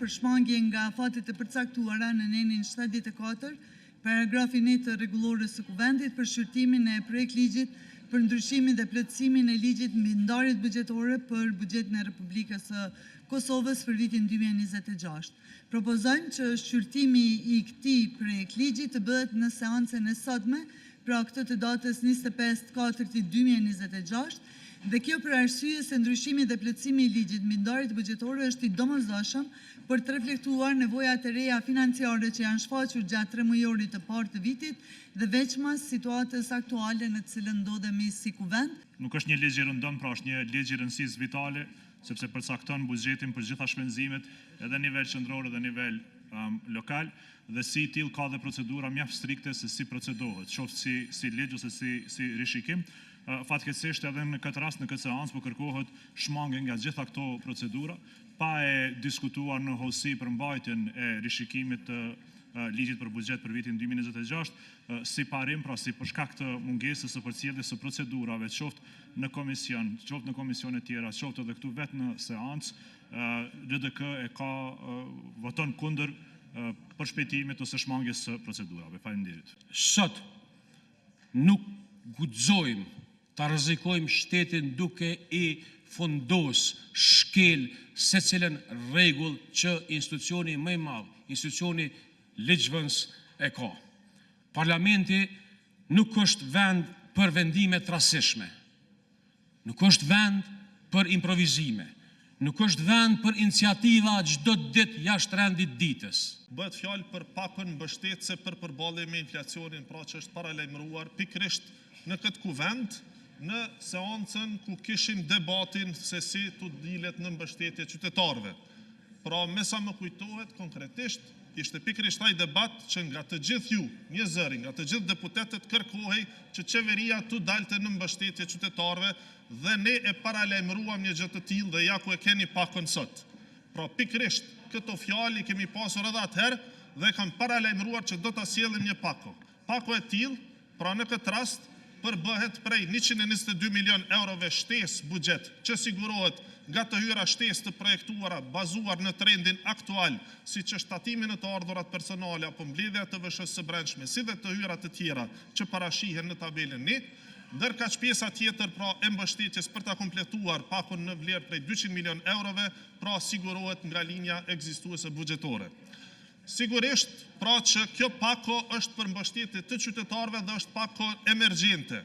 për shmangje nga fatet e përcaktuara në nenin 74, paragrafin e të rregullorës së Kuvendit për shqyrtimin e projekt ligjit për ndryshimin dhe plotësimin e ligjit mbi ndarjet buxhetore për buxhetin e Republikës së Kosovës për vitin 2026. Propozojmë që shqyrtimi i këtij projekt ligji të bëhet në seancën e sotme, pra këtë të datës 25/4/2026, dhe kjo për arsye se ndryshimi dhe plotësimi i ligjit mbi ndarjet buxhetore është i domosdoshëm për të reflektuar nevojat e reja financiare që janë shfaqur gjatë 3 mujorit të parë të vitit dhe veçmas situatës aktuale në të cilën ndodhemi si kuvend. Nuk është një ligj i rëndom, pra është një ligj i rëndësisë vitale, sepse përcakton buxhetin për gjitha shpenzimet, edhe nivel qendror edhe nivel lokal, dhe si till ka dhe procedura mjaft strikte se si procedohet, qoftë si ligj ose si rishikim. Fatkeqësisht edhe në këtë rast, në këtë seancë, po kërkohet shmangje nga gjitha këto procedura, pa e diskutuar në hollësi për mbajtjen e rishikimit të ligjit për buxhet për vitin 2026, si parim, pra si për shkak të mungesës së përcjelljes së procedurave, qoftë në komision, qoftë në komisione tjera, qoftë edhe këtu vetë në seancë, LDK voton kundër përshpejtimit ose shmangjes së procedurave. Faleminderit. Sot nuk guxojmë ta rrezikojmë shtetin duke i fundos shkel secilën rregull që institucioni më i madh, institucioni ligjvënës e ka. Parlamenti nuk është vend për vendime të rastësishme, nuk është vend për improvizime, nuk është vend për iniciativa çdo ditë jashtë rendit ditës. Bëhet fjalë për pakon mbështetëse për përballje me inflacionin, pra që është paralajmëruar pikërisht në këtë kuvend, në seancën ku kishim debatin se si të dilet në mbështetje qytetarëve. Pra, me sa më kujtohet konkretisht, ishte pikërisht ai debat që nga të gjithë ju, një zëri, nga të gjithë deputetët kërkohej që qeveria të dalte në mbështetje qytetarëve dhe ne e paralajmëruam një gjë të tillë dhe ja ku e keni pakon sot. Pra, pikërisht këto fjalë i kemi pasur edhe atëherë dhe kam paralajmëruar që do ta sjellim një pako. Pako e tillë, pra në këtë rast, përbëhet prej 122 milion eurove shtesë buxhet, që sigurohet nga të hyra shtesë të projektuara bazuar në trendin aktual, siç është tatimi në të ardhurat personale apo mbledhja të VSH së brendshme, si dhe të hyra të tjera që parashihen në tabelën 1, ndërkaq pjesa tjetër, pra e mbështetjes për ta kompletuar pakon në vlerë prej 200 milion eurove, pra sigurohet nga linja ekzistuese buxhetore. Sigurisht, pra që kjo pako është për mbështetje të qytetarëve dhe është pako emergjente.